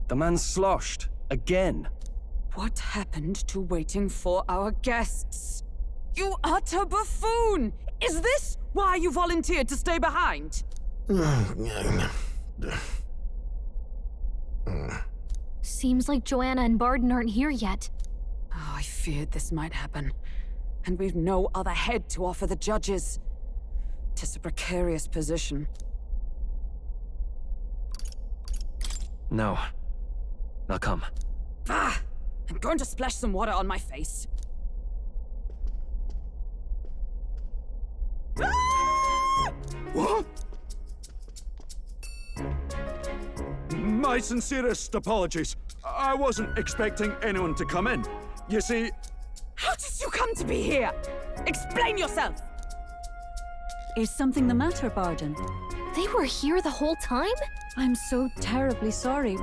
The man's sloshed. Again. What happened to waiting for our guests? You utter buffoon! Is this why you volunteered to stay behind? Seems like Joanna and Barden aren't here yet. Oh, I feared this might happen. And we've no other head to offer the judges. 'Tis a precarious position. No. Now come. Ah! I'm going to splash some water on my face. Ah! What? My sincerest apologies. I wasn't expecting anyone to come in. You see... How did you come to be here? Explain yourself! Is something the matter, Barden? They were here the whole time? I'm so terribly sorry.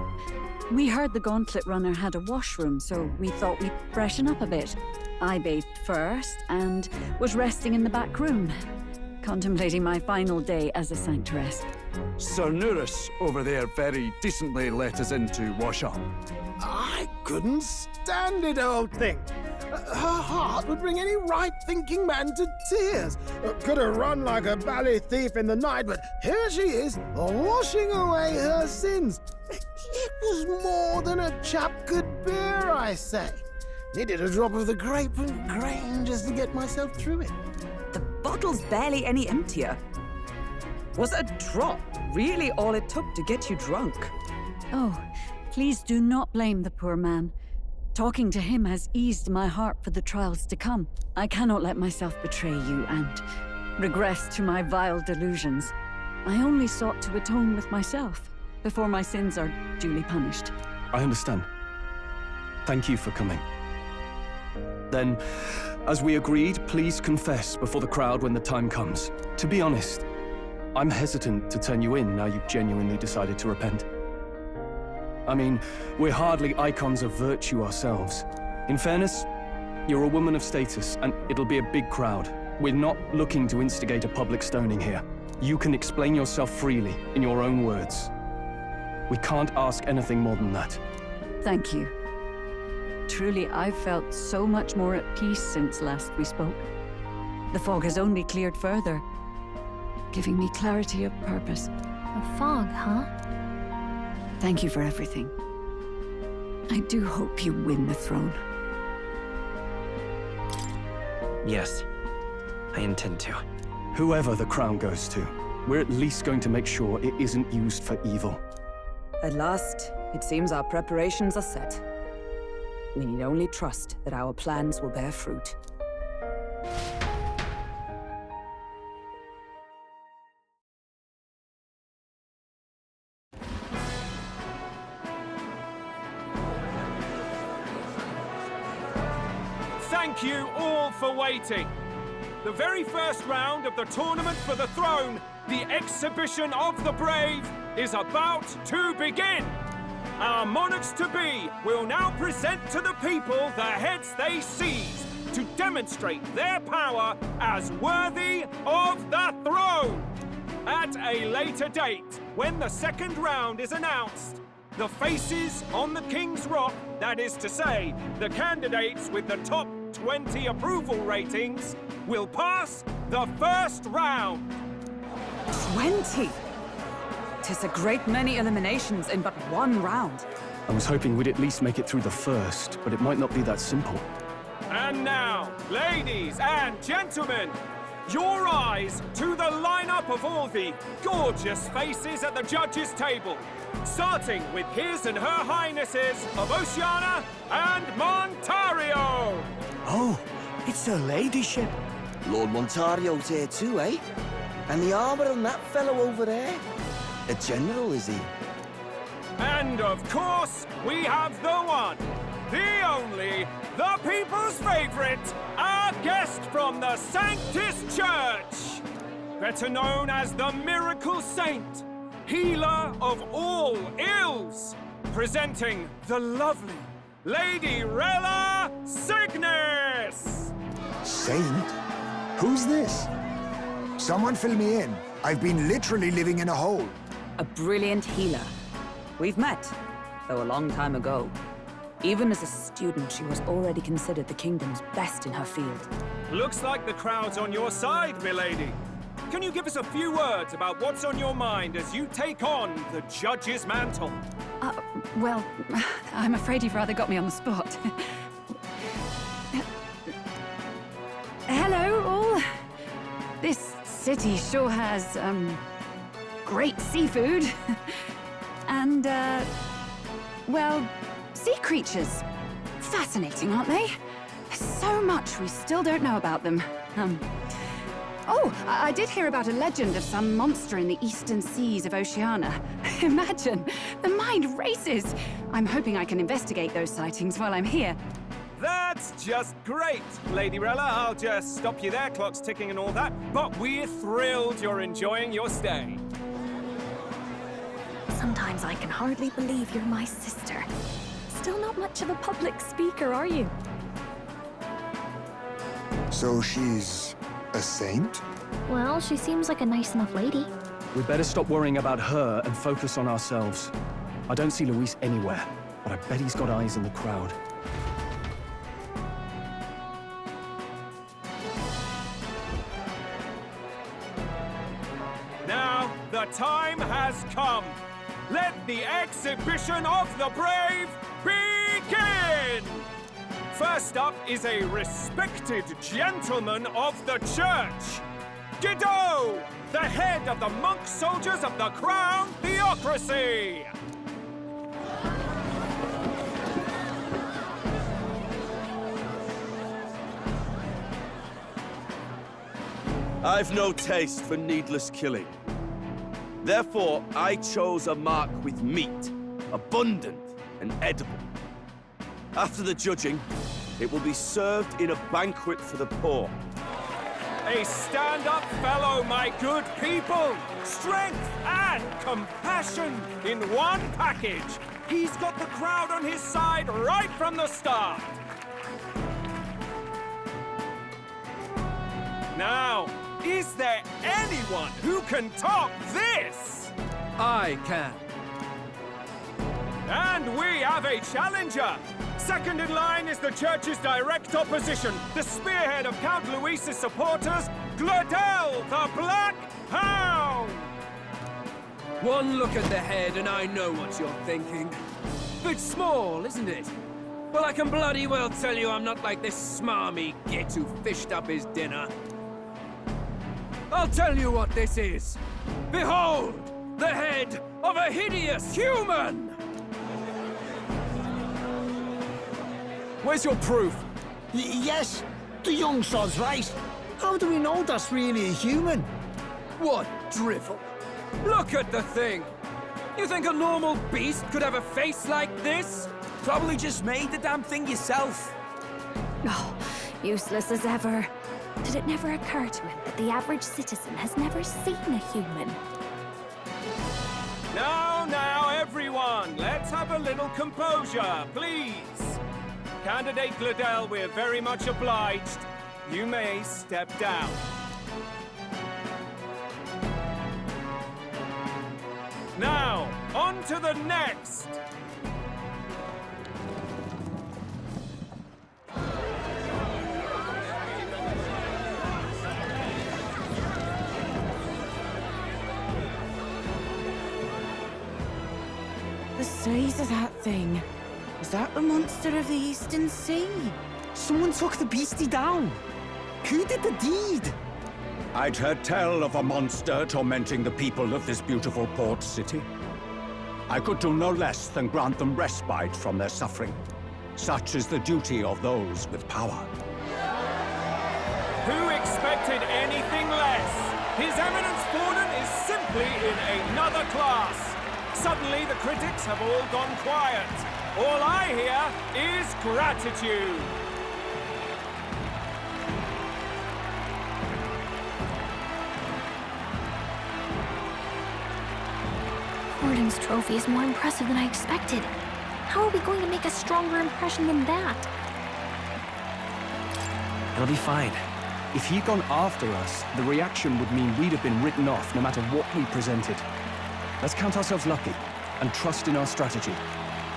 We heard the Gauntlet Runner had a washroom, so we thought we'd freshen up a bit. I bathed first and was resting in the back room, contemplating my final day as a sanctress. Sir Nuris over there very decently let us in to wash up. I couldn't stand it, old thing. Her heart would bring any right-thinking man to tears. Could have run like a bally thief in the night, but here she is, washing away her sins. It was more than a chap could bear, I say. Needed a drop of the grape and grain just to get myself through it. The bottle's barely any emptier. Was a drop really all it took to get you drunk? Oh, please do not blame the poor man. Talking to him has eased my heart for the trials to come. I cannot let myself betray you and regress to my vile delusions. I only sought to atone with myself before my sins are duly punished. I understand. Thank you for coming. Then, as we agreed, please confess before the crowd when the time comes. To be honest, I'm hesitant to turn you in now you've genuinely decided to repent. I mean, we're hardly icons of virtue ourselves. In fairness, you're a woman of status, and it'll be a big crowd. We're not looking to instigate a public stoning here. You can explain yourself freely, in your own words. We can't ask anything more than that. Thank you. Truly, I've felt so much more at peace since last we spoke. The fog has only cleared further, giving me clarity of purpose. A fog, huh? Thank you for everything. I do hope you win the throne. Yes, I intend to. Whoever the crown goes to, we're at least going to make sure it isn't used for evil. At last, it seems our preparations are set. We need only trust that our plans will bear fruit. Thank you all for waiting. The very first round of the Tournament for the Throne, the Exhibition of the Brave, is about to begin. Our monarchs-to-be will now present to the people the heads they seized to demonstrate their power as worthy of the throne. At a later date, when the second round is announced, the faces on the King's Rock, that is to say, the candidates with the top 20 approval ratings, will pass the first round. 20! 'Tis a great many eliminations in but one round. I was hoping we'd at least make it through the first, but it might not be that simple. And now, ladies and gentlemen, your eyes to the lineup of all the gorgeous faces at the judges' table, starting with His and Her Highnesses of Oceania and Montario. Oh, it's her ladyship. Lord Montario's here too, eh? And the armor on that fellow over there? A general, is he? And of course, we have the one, the only, the people's favorite, our guest from the Sanctus Church, better known as the Miracle Saint, healer of all ills, presenting the lovely Lady Rella Cygnus! Saint? Who's this? Someone fill me in. I've been literally living in a hole. A brilliant healer. We've met. though a long time ago. Even as a student, she was already considered the kingdom's best in her field. Looks like the crowd's on your side, milady. Can you give us a few words about what's on your mind as you take on the judge's mantle? Well, I'm afraid you've rather got me on the spot. Hello, all. This city sure has, great seafood. And, well, sea creatures. Fascinating, aren't they? There's so much we still don't know about them. Oh, I did hear about a legend of some monster in the eastern seas of Oceania. Imagine, the mind races. I'm hoping I can investigate those sightings while I'm here. That's just great, Lady Rella. I'll just stop you there, clock's ticking and all that. But we're thrilled you're enjoying your stay. Sometimes I can hardly believe you're my sister. Still not much of a public speaker, are you? So she's a saint? Well, she seems like a nice enough lady. We'd better stop worrying about her and focus on ourselves. I don't see Luis anywhere, but I bet he's got eyes in the crowd. Now, the time has come. Let the exhibition of the brave begin! First up is a respected gentleman of the church. Guido, the head of the monk soldiers of the Crown Theocracy. I've no taste for needless killing. Therefore, I chose a mark with meat, abundant and edible. After the judging, it will be served in a banquet for the poor. A stand-up fellow, my good people! Strength and compassion in one package! He's got the crowd on his side right from the start! Now, is there anyone who can top this? I can. And we have a challenger! Second in line is the church's direct opposition, the spearhead of Count Luis's supporters, Gladel the Black Hound! One look at the head and I know what you're thinking. Bit small, isn't it? Well, I can bloody well tell you I'm not like this smarmy git who fished up his dinner. I'll tell you what this is. Behold, the head of a hideous human! Where's your proof? Yes, the young sod's right. How do we know that's really a human? What drivel? Look at the thing! You think a normal beast could have a face like this? Probably just made the damn thing yourself. Oh, useless as ever. Did it never occur to him that the average citizen has never seen a human? Now, everyone, let's have a little composure, please. Candidate Gladel, we're very much obliged. You may step down. Now, on to the next! The size of that thing. Is that the monster of the Eastern Sea? Someone took the beastie down. Who did the deed? I'd heard tell of a monster tormenting the people of this beautiful port city. I could do no less than grant them respite from their suffering. Such is the duty of those with power. Who expected anything less? His Eminence Borden is simply in another class. Suddenly the critics have all gone quiet. All I hear is gratitude. Borden's trophy is more impressive than I expected. How are we going to make a stronger impression than that? It'll be fine. If he'd gone after us, the reaction would mean we'd have been written off no matter what we presented. Let's count ourselves lucky and trust in our strategy.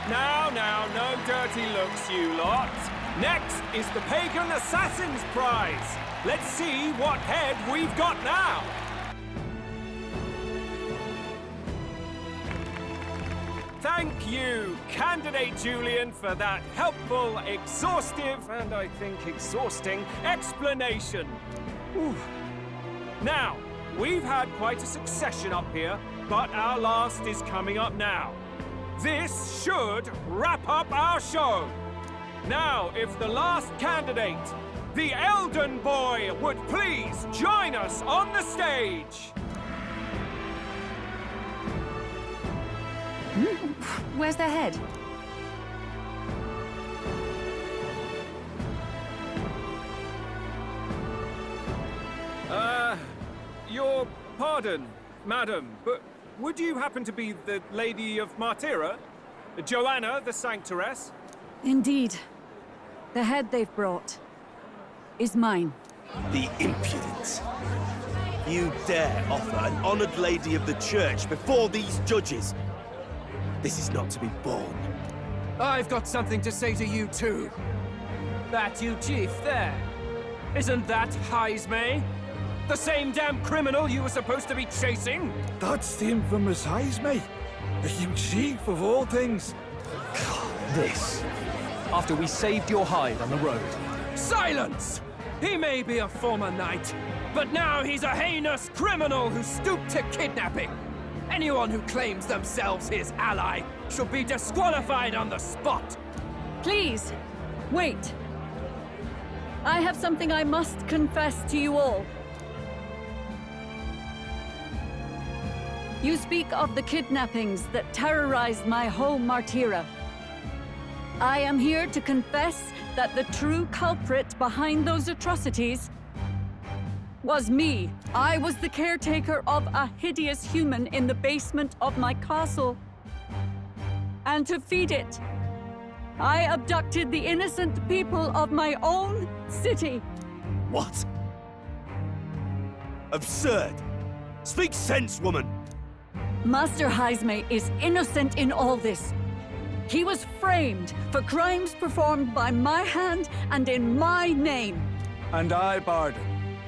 Now, no dirty looks, you lot. Next is the Pagan Assassin's Prize. Let's see what head we've got now. Thank you, Candidate Julian, for that helpful, exhaustive, and I think exhausting explanation. Ooh. Now, we've had quite a succession up here, but our last is coming up now. This should wrap up our show. Now, if the last candidate, the Elden Boy, would please join us on the stage. Where's their head? Your pardon, madam, but would you happen to be the Lady of Martyra? Joanna, the Sanctoress? Indeed. The head they've brought is mine. The impudence. You dare offer an honored lady of the church before these judges? This is not to be borne. I've got something to say to you too. That you, Chief, there. Isn't that Heismay? The same damn criminal you were supposed to be chasing? That's the infamous Heismay. You chief of all things. This. After we saved your hide on the road. Silence! He may be a former knight, but now he's a heinous criminal who stooped to kidnapping. Anyone who claims themselves his ally should be disqualified on the spot. Please, wait. I have something I must confess to you all. You speak of the kidnappings that terrorized my home, Martyra. I am here to confess that the true culprit behind those atrocities was me. I was the caretaker of a hideous human in the basement of my castle. And to feed it, I abducted the innocent people of my own city. What? Absurd! Speak sense, woman! Master Heismay is innocent in all this. He was framed for crimes performed by my hand and in my name. And I, Barden,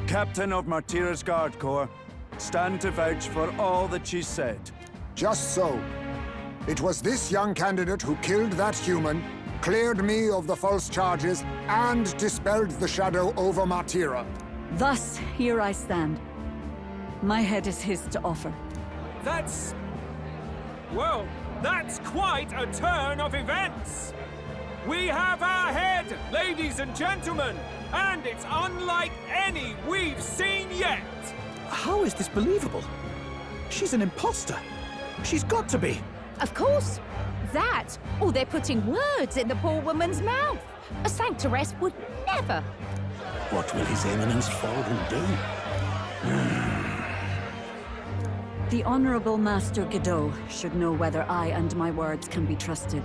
Captain of Martyra's Guard Corps, stand to vouch for all that she said. Just so. It was this young candidate who killed that human, cleared me of the false charges, and dispelled the shadow over Martyra. Thus, here I stand. My head is his to offer. Well, that's quite a turn of events. We have our head, ladies and gentlemen, and it's unlike any we've seen yet. How is this believable? She's an imposter. She's got to be. Of course. That, or they're putting words in the poor woman's mouth. A Sanctoress would never. What will His Eminence Fallen do? The Honorable Master Godot should know whether I and my words can be trusted.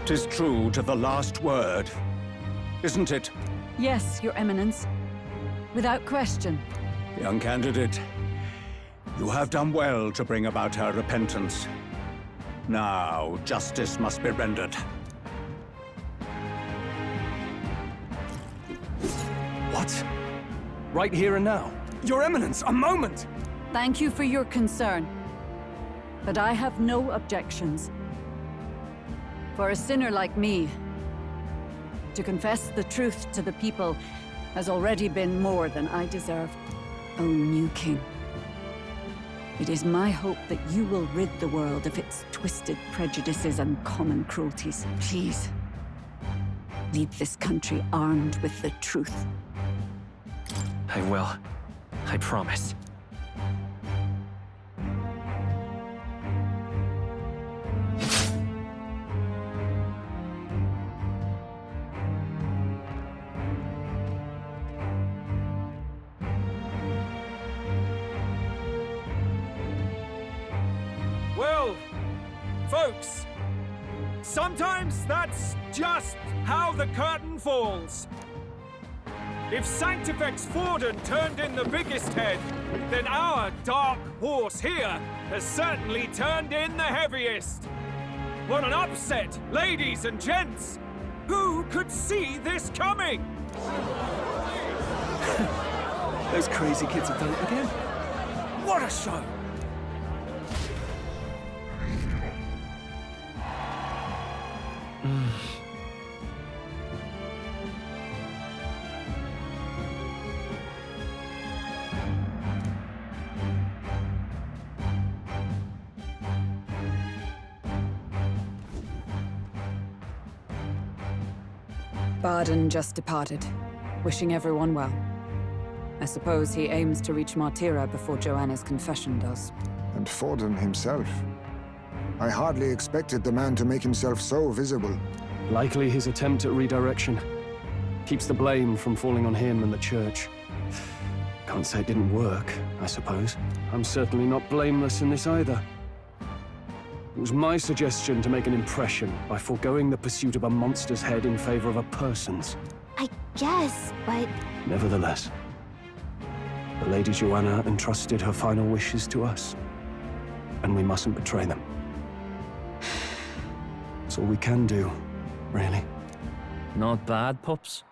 'Tis true to the last word, isn't it? Yes, Your Eminence. Without question. Young candidate, you have done well to bring about her repentance. Now, justice must be rendered. What? Right here and now? Your Eminence, a moment! Thank you for your concern. But I have no objections. For a sinner like me, to confess the truth to the people has already been more than I deserve. O new king, it is my hope that you will rid the world of its twisted prejudices and common cruelties. Please, lead this country armed with the truth. I will. I promise. Well, folks, sometimes that's just how the curtain falls. If Sanctifex Forden turned in the biggest head, then our dark horse here has certainly turned in the heaviest. What an upset, ladies and gents! Who could see this coming? Those crazy kids have done it again. What a show! Barden just departed, wishing everyone well. I suppose he aims to reach Martyra before Joanna's confession does. And Forden himself. I hardly expected the man to make himself so visible. Likely his attempt at redirection. Keeps the blame from falling on him and the church. Can't say it didn't work, I suppose. I'm certainly not blameless in this either. It was my suggestion to make an impression by foregoing the pursuit of a monster's head in favor of a person's. I guess, but... Nevertheless, the Lady Joanna entrusted her final wishes to us, and we mustn't betray them. That's all we can do, really. Not bad, pups.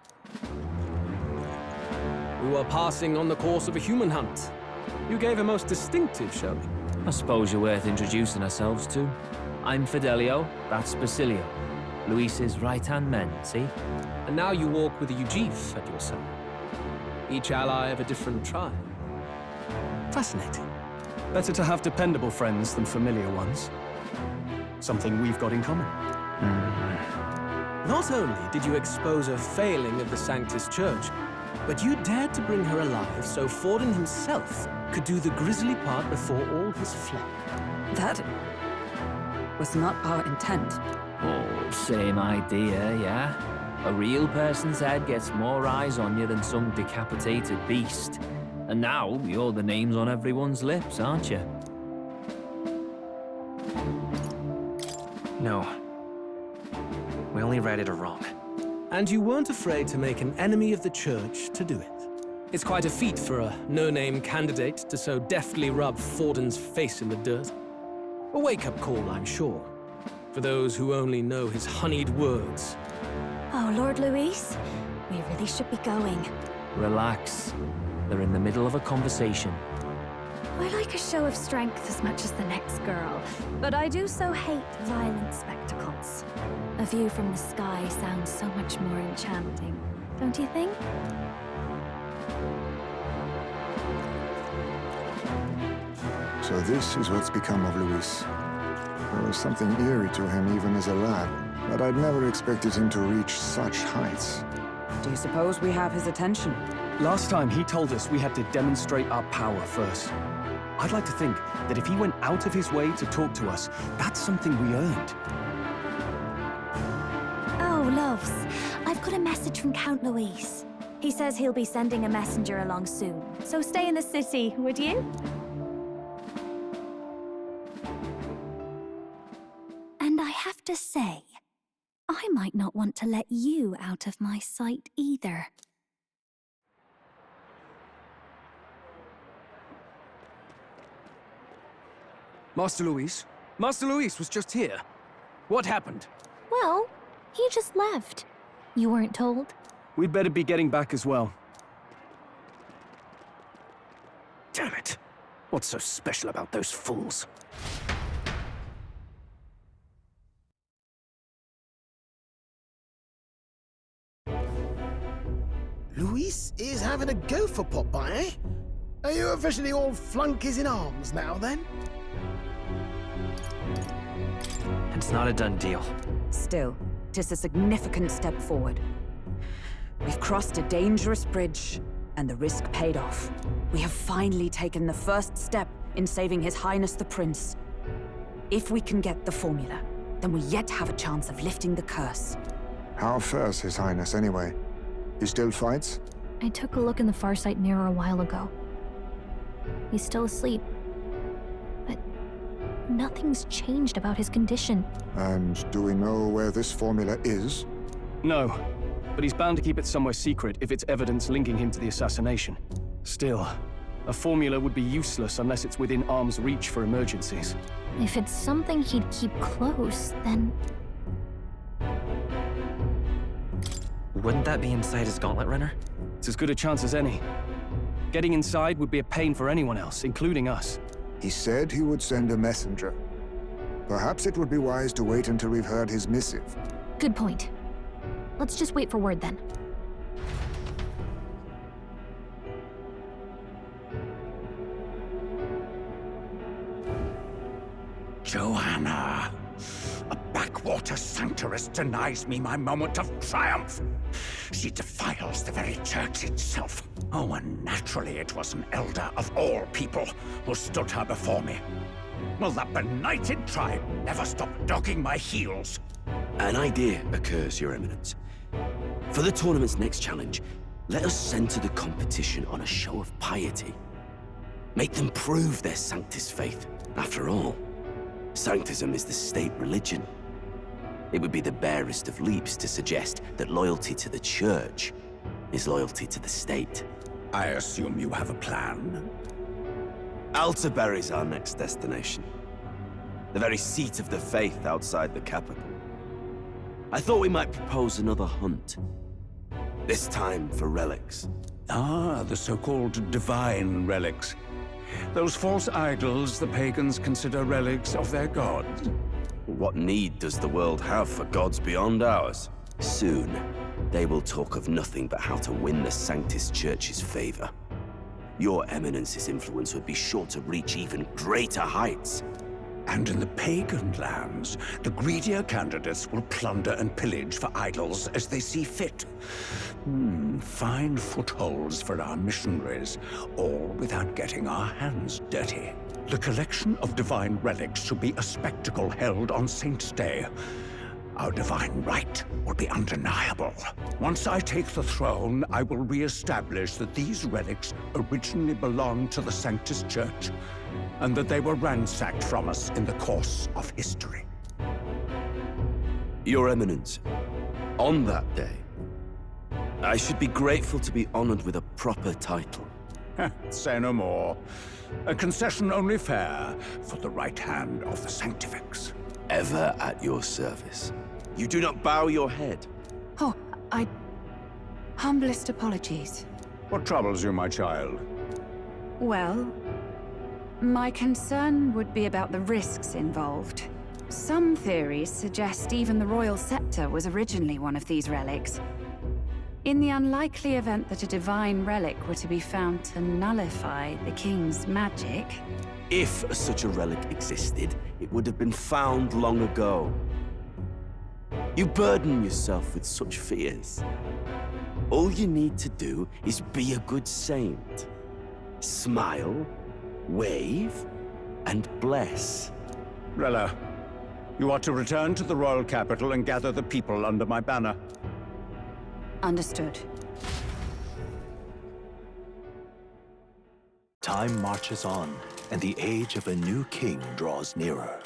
We were passing on the course of a human hunt. You gave a most distinctive showing. I suppose you're worth introducing ourselves to. I'm Fidelio, that's Basilio. Luis's right-hand men, see? And now you walk with a Ujif at your side. Each ally of a different tribe. Fascinating. Better to have dependable friends than familiar ones. Something we've got in common. Not only did you expose a failing of the Sanctus Church, but you dared to bring her alive so Forden himself could do the grisly part before all his flock. That was not our intent. Oh, same idea, yeah? A real person's head gets more eyes on you than some decapitated beast. And now, you're the names on everyone's lips, aren't you? No. We only read it wrong. And you weren't afraid to make an enemy of the church to do it. It's quite a feat for a no-name candidate to so deftly rub Forden's face in the dirt. A wake-up call, I'm sure, for those who only know his honeyed words. Oh, Lord Luis, we really should be going. Relax. They're in the middle of a conversation. I like a show of strength as much as the next girl, but I do so hate violent spectacles. A view from the sky sounds so much more enchanting, don't you think? So this is what's become of Luis. There was something eerie to him even as a lad, but I'd never expected him to reach such heights. Do you suppose we have his attention? Last time he told us we had to demonstrate our power first. I'd like to think that if he went out of his way to talk to us, that's something we earned. Oh, loves, I've got a message from Count Luis. He says he'll be sending a messenger along soon, so stay in the city, would you? And I have to say, I might not want to let you out of my sight either. Master Luis was just here. What happened? Well, he just left. You weren't told? We'd better be getting back as well. Damn it. What's so special about those fools? Luis is having a go for Popeye, eh? Are you officially all flunkies in arms now, then? It's not a done deal. Still, 'tis a significant step forward. We've crossed a dangerous bridge, and the risk paid off. We have finally taken the first step in saving His Highness the Prince. If we can get the formula, then we yet have a chance of lifting the curse. How fares His Highness, anyway? He still fights? I took a look in the Farsight mirror a while ago. He's still asleep. But nothing's changed about his condition. And do we know where this formula is? No, but he's bound to keep it somewhere secret if it's evidence linking him to the assassination. Still, a formula would be useless unless it's within arm's reach for emergencies. If it's something he'd keep close, then... Wouldn't that be inside his gauntlet runner? It's as good a chance as any. Getting inside would be a pain for anyone else, including us. He said he would send a messenger. Perhaps it would be wise to wait until we've heard his missive. Good point. Let's just wait for word then. Joanna! A backwater sanctuarist denies me my moment of triumph! She defiles the very church itself. Oh, and naturally it was an elder of all people who stood her before me. Will that benighted tribe never stop dogging my heels? An idea occurs, Your Eminence. For the tournament's next challenge, let us center the competition on a show of piety. Make them prove their Sanctus faith. After all, Sanctism is the state religion. It would be the barest of leaps to suggest that loyalty to the Church is loyalty to the state. I assume you have a plan? Altaberry's our next destination. The very seat of the faith outside the capital. I thought we might propose another hunt. This time for relics. Ah, the so-called divine relics. Those false idols the pagans consider relics of their gods. What need does the world have for gods beyond ours? Soon, they will talk of nothing but how to win the Sanctus Church's favor. Your Eminence's influence would be sure to reach even greater heights. And in the pagan lands, the greedier candidates will plunder and pillage for idols as they see fit. Fine footholds for our missionaries, all without getting our hands dirty. The collection of divine relics should be a spectacle held on Saint's Day. Our divine right will be undeniable. Once I take the throne, I will re-establish that these relics originally belonged to the Sanctus Church, and that they were ransacked from us in the course of history. Your Eminence, on that day, I should be grateful to be honored with a proper title. Say no more. A concession only fair for the right hand of the Sanctifex. Ever at your service. You do not bow your head. Oh, humblest apologies. What troubles you, my child? Well, my concern would be about the risks involved. Some theories suggest even the royal scepter was originally one of these relics. In the unlikely event that a divine relic were to be found to nullify the king's magic... If such a relic existed, it would have been found long ago. You burden yourself with such fears. All you need to do is be a good saint. Smile, wave, and bless. Rella, you are to return to the royal capital and gather the people under my banner. Understood. Time marches on, and the age of a new king draws nearer.